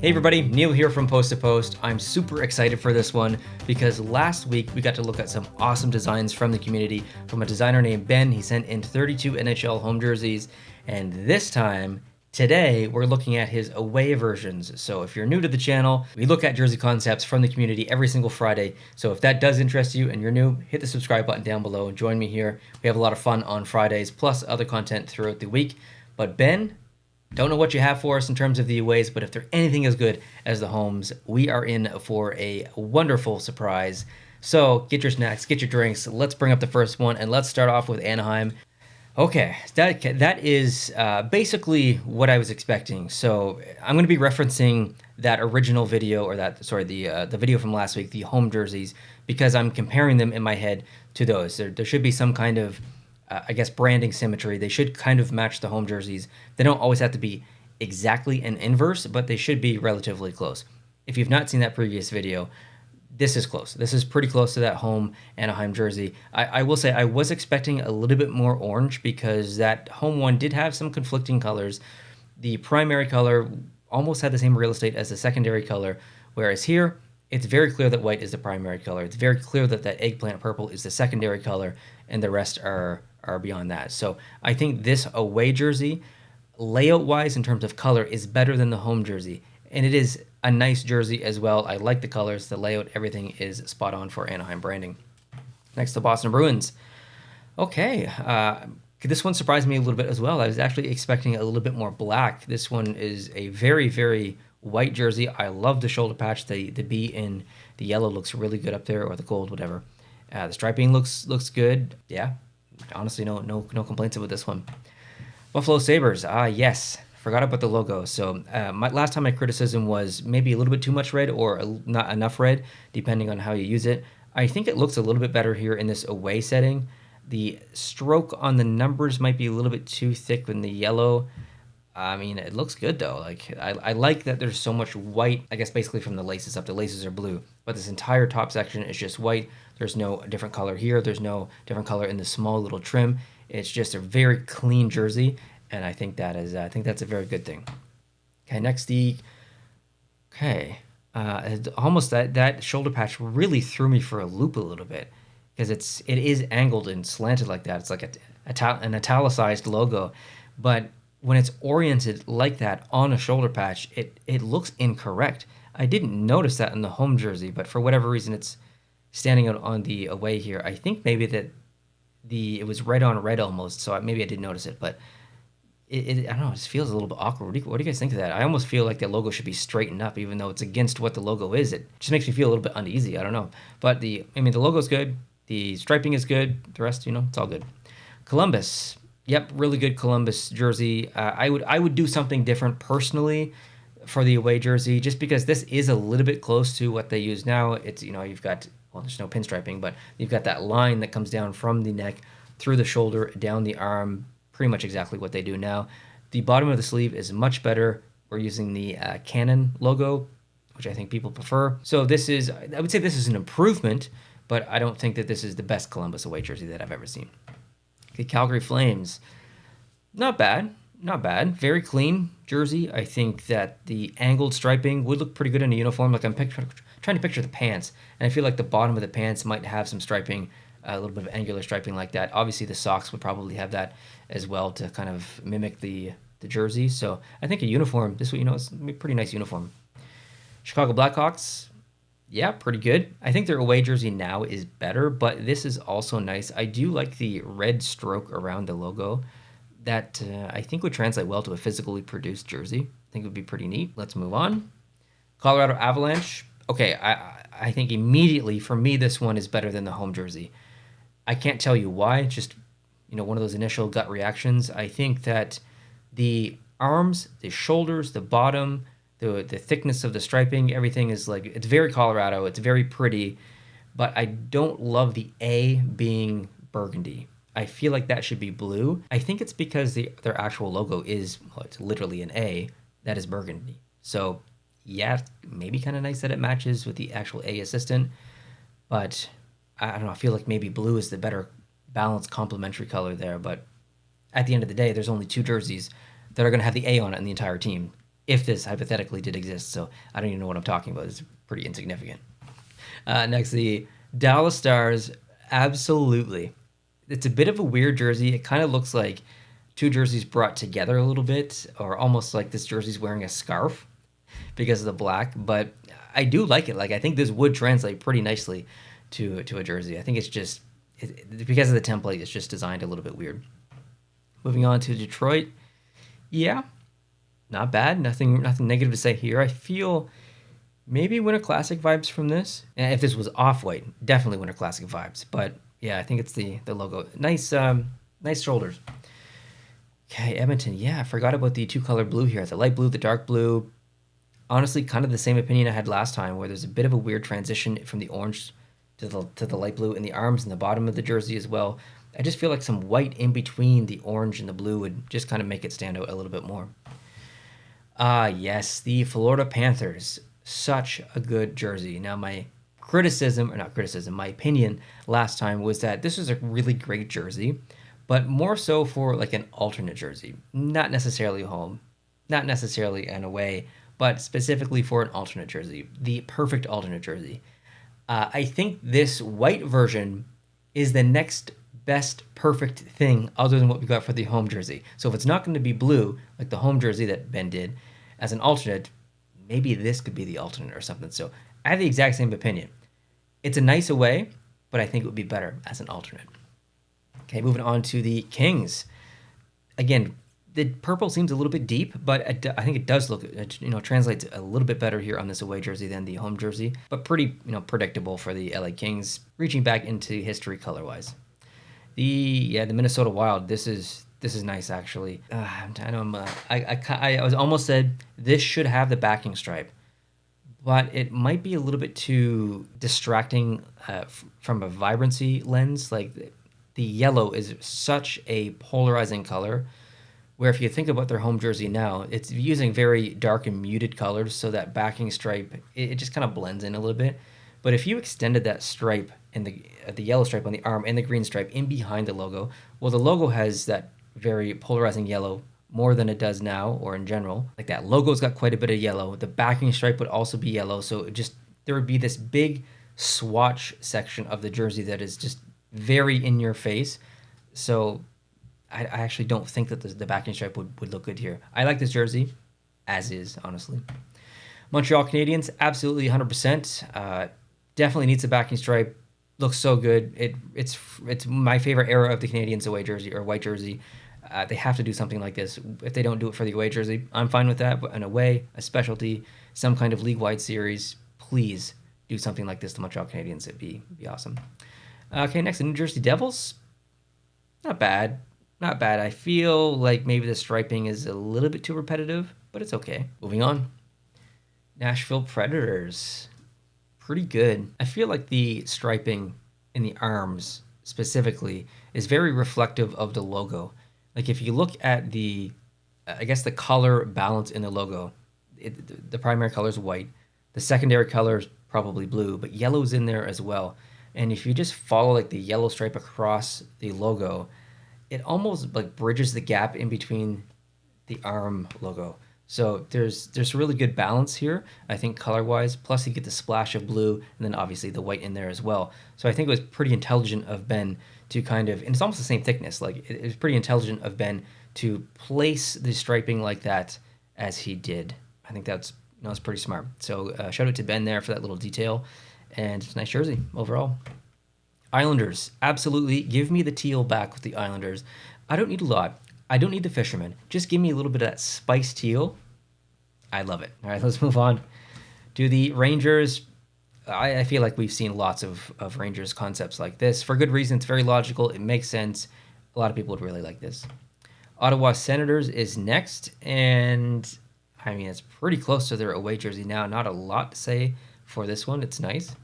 Hey everybody, Neil here from Post to Post. I'm super excited for this one because last week we got to look at some awesome designs from the community from a designer named Ben. He sent in 32 NHL home jerseys, and this time, today, we're looking at his away versions. So if you're new to the channel, we look at jersey concepts from the community every single Friday. So if that does interest you and you're new, hit the subscribe button down below and join me here. We have a lot of fun on Fridays, plus other content throughout the week. But Ben, don't know what you have for us in terms of the aways, but if they're anything as good as the homes, we are in for a wonderful surprise. So get your snacks, get your drinks. Let's bring up the first one, and let's start off with Anaheim. Okay, that is basically what I was expecting. So I'm going to be referencing that original video, or the video from last week, the home jerseys, because I'm comparing them in my head to those. There should be some kind of I guess branding symmetry. They should kind of match the home jerseys. They don't always have to be exactly an inverse, but they should be relatively close. If you've not seen that previous video, this is close. This is pretty close to that home Anaheim jersey. I will say I was expecting a little bit more orange because that home one did have some conflicting colors. The primary color almost had the same real estate as the secondary color, whereas here, it's very clear that white is the primary color. It's very clear that that eggplant purple is the secondary color, and the rest are beyond that. So I think this away jersey, layout-wise in terms of color, is better than the home jersey. And it is a nice jersey as well. I like the colors, the layout, everything is spot on for Anaheim branding. Next, the Boston Bruins. Okay, this one surprised me a little bit as well. I was actually expecting a little bit more black. This one is a very, very white jersey. I love the shoulder patch. The B in the yellow looks really good up there, or the gold, whatever. The striping looks good. Yeah, honestly, no complaints about this one. Buffalo Sabres. Yes, forgot about the logo. So last time my criticism was maybe a little bit too much red or not enough red, depending on how you use it. I think it looks a little bit better here in this away setting. The stroke on the numbers might be a little bit too thick in the yellow. I mean, it looks good though. Like I like that there's so much white, I guess basically from the laces up. The laces are blue, but this entire top section is just white. There's no different color here. There's no different color in the small little trim. It's just a very clean jersey, and I think that's a very good thing. Okay, next almost that shoulder patch really threw me for a loop a little bit because it is angled and slanted like that. It's like an italicized logo, but when it's oriented like that on a shoulder patch, it looks incorrect. I didn't notice that in the home jersey, but for whatever reason, it's standing out on the away here. I think maybe that it was red on red almost, so maybe I didn't notice it, but I don't know, it just feels a little bit awkward. What do you guys think of that? I almost feel like the logo should be straightened up, even though it's against what the logo is. It just makes me feel a little bit uneasy. I don't know. But the logo's good. The striping is good. The rest, it's all good. Columbus. Yep, really good Columbus jersey. I would do something different personally for the away jersey, just because this is a little bit close to what they use now. It's you've got, well, there's no pinstriping, but you've got that line that comes down from the neck through the shoulder down the arm, pretty much exactly what they do now. The bottom of the sleeve is much better. We're using the Canon logo, which I think people prefer. So I would say this is an improvement, but I don't think that this is the best Columbus away jersey that I've ever seen. The Calgary Flames, not bad. Very clean jersey. I think that the angled striping would look pretty good in a uniform. Like I'm trying to picture the pants, and I feel like the bottom of the pants might have some striping, a little bit of angular striping like that. Obviously, the socks would probably have that as well to kind of mimic the jersey. So I think a uniform, it's a pretty nice uniform. Chicago Blackhawks. Yeah, pretty good. I think their away jersey now is better, but this is also nice. I do like the red stroke around the logo. That I think would translate well to a physically produced jersey. I think it would be pretty neat. Let's move on. Colorado Avalanche. Okay, I think immediately for me this one is better than the home jersey. I can't tell you why. Just one of those initial gut reactions. I think that the arms, the shoulders, the bottom, the thickness of the striping, everything is like, it's very Colorado. It's very pretty, but I don't love the A being burgundy. I feel like that should be blue. I think it's because their actual logo is, it's literally an A that is burgundy. So yeah, maybe kind of nice that it matches with the actual A assistant, but I don't know. I feel like maybe blue is the better balanced complementary color there. But at the end of the day, there's only two jerseys that are going to have the A on it in the entire team. if this hypothetically did exist. So I don't even know what I'm talking about. It's pretty insignificant. Next, the Dallas Stars. Absolutely. It's a bit of a weird jersey. It kind of looks like two jerseys brought together a little bit, or almost like this jersey's wearing a scarf because of the black. But I do like it. Like, I think this would translate pretty nicely to a jersey. I think it's just because of the template, it's just designed a little bit weird. Moving on to Detroit. Yeah, not bad. Nothing negative to say here. I feel maybe Winter Classic vibes from this. And if this was off-white, definitely Winter Classic vibes. But yeah, I think it's the logo. Nice shoulders. Okay, Edmonton. Yeah, I forgot about the two-color blue here. The light blue, the dark blue. Honestly, kind of the same opinion I had last time, where there's a bit of a weird transition from the orange to the light blue in the arms and the bottom of the jersey as well. I just feel like some white in between the orange and the blue would just kind of make it stand out a little bit more. Yes, the Florida Panthers. Such a good jersey. Now, my my opinion last time was that this was a really great jersey, but more so for like an alternate jersey. Not necessarily home, not necessarily an away, but specifically for an alternate jersey. The perfect alternate jersey. I think this white version is the next best perfect thing other than what we got for the home jersey. So if it's not going to be blue, like the home jersey that Ben did, as an alternate, maybe this could be the alternate or something. So I have the exact same opinion. It's a nice away, but I think it would be better as an alternate. Okay, moving on to the Kings. Again, the purple seems a little bit deep, but I think it does look, translates a little bit better here on this away jersey than the home jersey, but pretty, predictable for the LA Kings, reaching back into history color-wise. The Minnesota Wild. This is nice actually. I know I was almost said this should have the backing stripe, but it might be a little bit too distracting from a vibrancy lens. Like the yellow is such a polarizing color, where if you think about their home jersey now, it's using very dark and muted colors, so that backing stripe, it just kind of blends in a little bit. But if you extended that stripe and the yellow stripe on the arm and the green stripe in behind the logo, well, the logo has that very polarizing yellow more than it does now or in general. Like that logo's got quite a bit of yellow. The backing stripe would also be yellow, so there would be this big swatch section of the jersey that is just very in your face. So I actually don't think that the backing stripe would look good here. I like this jersey as is, honestly. Montreal Canadiens, absolutely 100%. Definitely needs a backing stripe. Looks so good. It's my favorite era of the Canadiens away jersey or white jersey. They have to do something like this. If they don't do it for the away jersey, I'm fine with that. But an away, a specialty, some kind of league-wide series, please do something like this to Montreal Canadiens. It'd be awesome. Okay, next, the New Jersey Devils. Not bad. Not bad. I feel like maybe the striping is a little bit too repetitive, but it's okay. Moving on. Nashville Predators. Pretty good. I feel like the striping in the arms specifically is very reflective of the logo. Like if you look at the color balance in the logo, the primary color is white. The secondary color is probably blue, but yellow's in there as well. And if you just follow like the yellow stripe across the logo, it almost like bridges the gap in between the arm logo. So there's really good balance here, I think, color-wise. Plus you get the splash of blue and then obviously the white in there as well. So I think it was pretty intelligent of Ben to kind of, and it's almost the same thickness, like it was pretty intelligent of Ben to place the striping like that as he did. I think that's pretty smart. So shout out to Ben there for that little detail, and it's a nice jersey overall. Islanders, absolutely. Give me the teal back with the Islanders. I don't need a lot. I don't need the fisherman. Just give me a little bit of that spice teal. I love it. All right, let's move on to the Rangers. I feel like we've seen lots of Rangers concepts like this. For good reason. It's very logical. It makes sense. A lot of people would really like this. Ottawa Senators is next. And, I mean, it's pretty close to their away jersey now. Not a lot to say for this one. It's nice.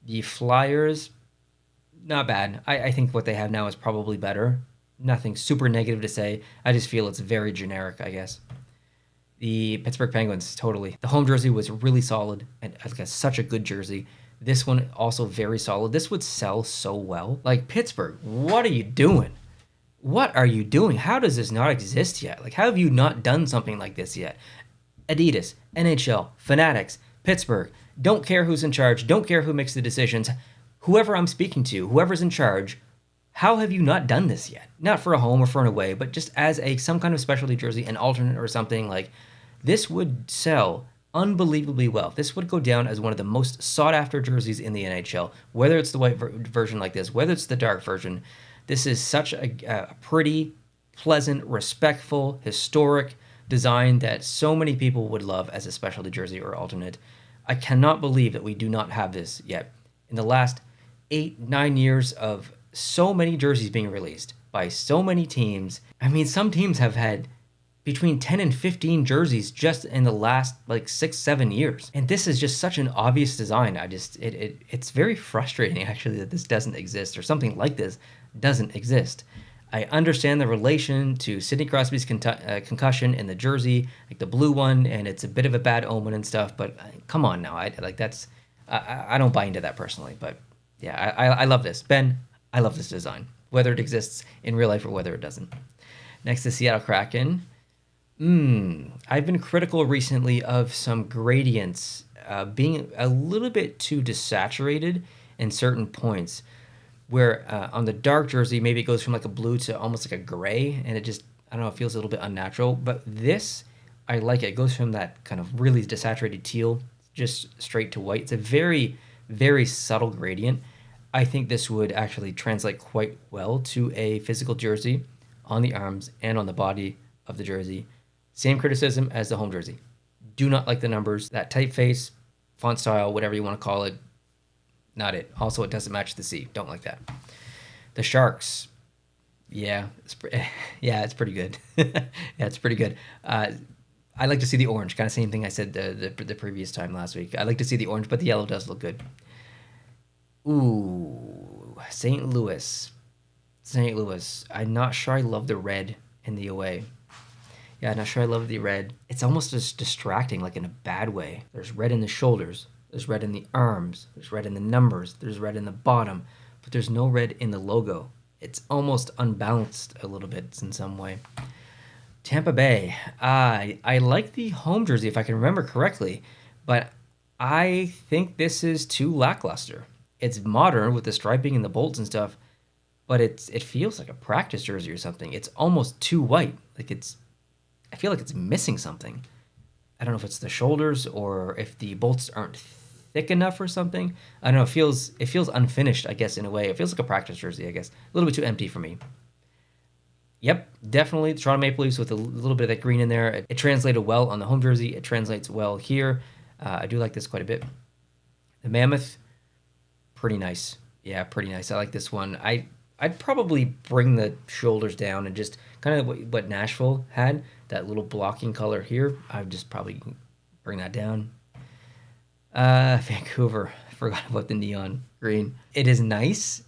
The Flyers, not bad. I think what they have now is probably better. Nothing super negative to say. I just feel it's very generic, I guess. The Pittsburgh Penguins, totally. The home jersey was really solid and like such a good jersey. This one also very solid. This would sell so well. Like, Pittsburgh, what are you doing? What are you doing? How does this not exist yet? Like, how have you not done something like this yet? Adidas, NHL, Fanatics, Pittsburgh. Don't care who's in charge. Don't care who makes the decisions. Whoever I'm speaking to, whoever's in charge, how have you not done this yet? Not for a home or for an away, but just as a some kind of specialty jersey, an alternate or something. Like, this would sell unbelievably well. This would go down as one of the most sought after jerseys in the NHL. Whether it's the white version like this, whether it's the dark version, this is such a pretty, pleasant, respectful, historic design that so many people would love as a specialty jersey or alternate. I cannot believe that we do not have this yet. In the last 8-9 years of so many jerseys being released by so many teams, I mean, some teams have had between 10 and 15 jerseys just in the last like 6-7 years. And this is just such an obvious design. It's very frustrating actually that this doesn't exist, or something like this doesn't exist. I understand the relation to Sidney Crosby's concussion in the jersey, like the blue one, and it's a bit of a bad omen and stuff, but come on now. I don't buy into that personally, but yeah, I love this. Ben, I love this design, whether it exists in real life or whether it doesn't. Next is Seattle Kraken. I've been critical recently of some gradients being a little bit too desaturated in certain points, where on the dark jersey, maybe it goes from like a blue to almost like a gray, and it just, I don't know, it feels a little bit unnatural. But this, I like it. It goes from that kind of really desaturated teal just straight to white. It's a very, very subtle gradient. I think this would actually translate quite well to a physical jersey on the arms and on the body of the jersey. Same criticism as the home jersey. Do not like the numbers, that typeface, font style, whatever you want to call it. Not it. Also, it doesn't match the C. Don't like that. The Sharks. Yeah, it's pretty good. Yeah, it's pretty good. I like to see the orange. Kind of same thing I said the previous time last week. I like to see the orange, but the yellow does look good. Ooh, St. Louis. St. Louis. I'm not sure I love the red in the away. Yeah, I'm not sure I love the red. It's almost just distracting, like in a bad way. There's red in the shoulders. There's red in the arms. There's red in the numbers. There's red in the bottom. But there's no red in the logo. It's almost unbalanced a little bit in some way. Tampa Bay. I like the home jersey, if I can remember correctly. But I think this is too lackluster. It's modern with the striping and the bolts and stuff. But it feels like a practice jersey or something. It's almost too white. I feel like it's missing something. I don't know if it's the shoulders or if the bolts aren't thick enough or something. I don't know. It feels unfinished, I guess, in a way. It feels like a practice jersey, I guess. A little bit too empty for me. Yep, definitely the Toronto Maple Leafs with a little bit of that green in there. It translated well on the home jersey. It translates well here. I do like this quite a bit. The Mammoth, pretty nice. Yeah, pretty nice. I like this one. I'd probably bring the shoulders down and just kind of what Nashville had, that little blocking color here. I would just probably bring that down. Vancouver, forgot about the neon green. It is nice.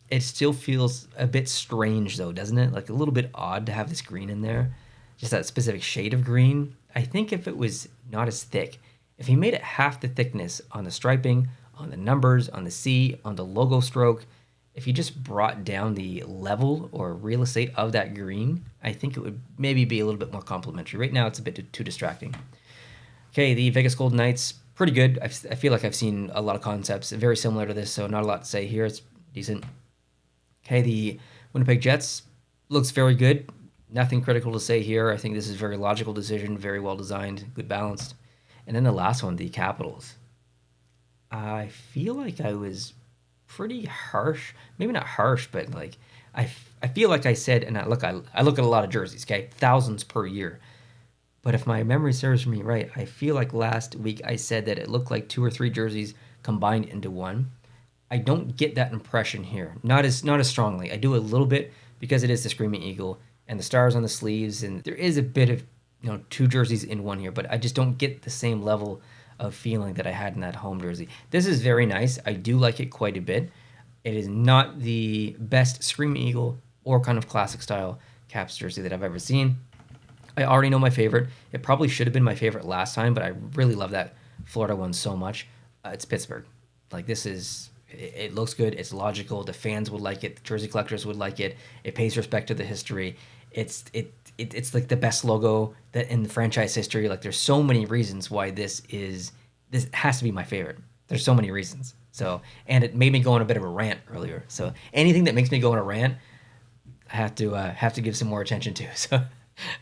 It still feels a bit strange though, doesn't it? Like a little bit odd to have this green in there. Just that specific shade of green. I think if it was not as thick, if he made it half the thickness on the striping, on the numbers, on the C, on the logo stroke, if you just brought down the level or real estate of that green, I think it would maybe be a little bit more complimentary. Right now, it's a bit too distracting. Okay, the Vegas Golden Knights, pretty good. I feel like I've seen a lot of concepts very similar to this, so not a lot to say here. It's decent. Okay, the Winnipeg Jets looks very good. Nothing critical to say here. I think this is a very logical decision, very well designed, good balanced. And then the last one, the Capitals. I feel like I was pretty harsh, maybe not harsh, but like I feel like I said, and I look at a lot of jerseys, okay, thousands per year. But if my memory serves me right, I feel like last week I said that it looked like 2 or 3 jerseys combined into one. I don't get that impression here, not as strongly. I do a little bit because it is the Screaming Eagle and the stars on the sleeves, and there is a bit of 2 jerseys in one here, but I just don't get the same level of feeling that I had in that home jersey. This is very nice. I do like it quite a bit. It is not the best Screaming Eagle or kind of classic style Caps jersey that I've ever seen. I already know my favorite. It probably should have been my favorite last time, but I really love that Florida one so much. It's Pittsburgh. Like, this is, it looks good. It's logical. The fans would like it. The jersey collectors would like it. It pays respect to the history. It it's like the best logo that in the franchise history. Like there's so many reasons why this has to be my favorite. There's so many reasons. So, and it made me go on a bit of a rant earlier. So anything that makes me go on a rant, I have to give some more attention to. So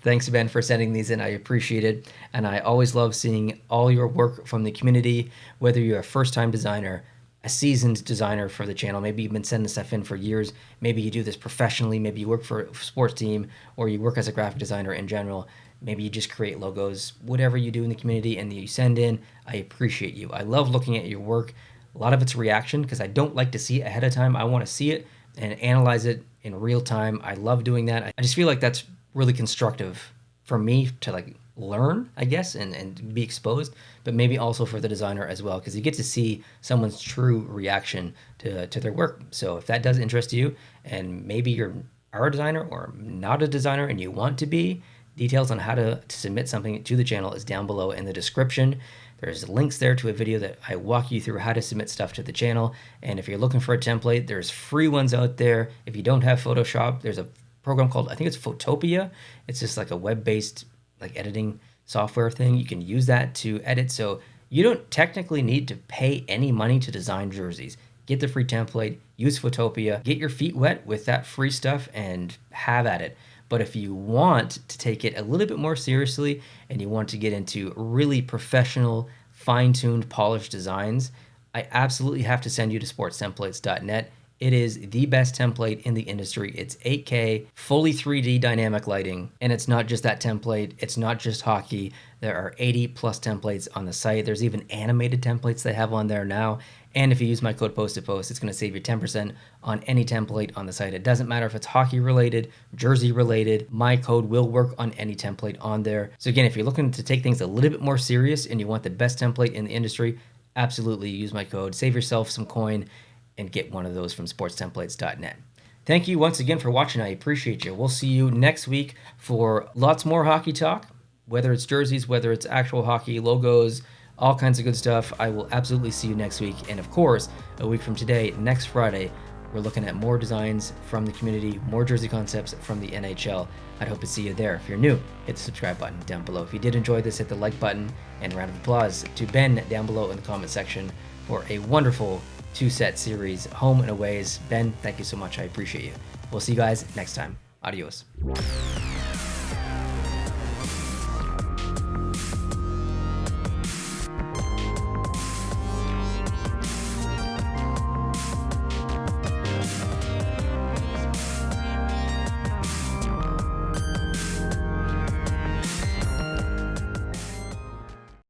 thanks, Ben, for sending these in. I appreciate it. And I always love seeing all your work from the community, whether you're a first-time designer, a seasoned designer for the channel. Maybe you've been sending stuff in for years. Maybe you do this professionally. Maybe you work for a sports team, or you work as a graphic designer in general. Maybe you just create logos. Whatever you do in the community and you send in, I appreciate you. I love looking at your work. A lot of it's reaction because I don't like to see it ahead of time. I want to see it and analyze it in real time. I love doing that. I just feel like that's really constructive for me to like learn, I guess, and be exposed, but maybe also for the designer as well, because you get to see someone's true reaction to their work. So if that does interest you, and maybe you're a designer or not a designer and you want to be, details on how to submit something to the channel is down below in the description. There's links there to a video that I walk you through how to submit stuff to the channel. And if you're looking for a template, there's free ones out there. If you don't have Photoshop, there's a program called, I think it's Photopia. It's just like a web-based like editing software thing. You can use that to edit. So you don't technically need to pay any money to design jerseys. Get the free template, use Photopia, get your feet wet with that free stuff and have at it. But if you want to take it a little bit more seriously and you want to get into really professional, fine-tuned, polished designs, I absolutely have to send you to sportstemplates.net. It is the best template in the industry. It's 8K, fully 3D dynamic lighting, and it's not just that template. It's not just hockey. There are 80 plus templates on the site. There's even animated templates they have on there now. And if you use my code POST2POST, it's going to save you 10% on any template on the site. It doesn't matter if it's hockey related, jersey related. My code will work on any template on there. So again, if you're looking to take things a little bit more serious and you want the best template in the industry, absolutely use my code. Save yourself some coin and get one of those from sportstemplates.net. Thank you once again for watching. I appreciate you. We'll see you next week for lots more hockey talk, whether it's jerseys, whether it's actual hockey, logos, all kinds of good stuff. I will absolutely see you next week. And of course, a week from today, next Friday, we're looking at more designs from the community, more jersey concepts from the NHL. I'd hope to see you there. If you're new, hit the subscribe button down below. If you did enjoy this, hit the like button, and a round of applause to Ben down below in the comment section for a wonderful two-set series, home and aways. Ben, thank you so much. I appreciate you. We'll see you guys next time. Adios.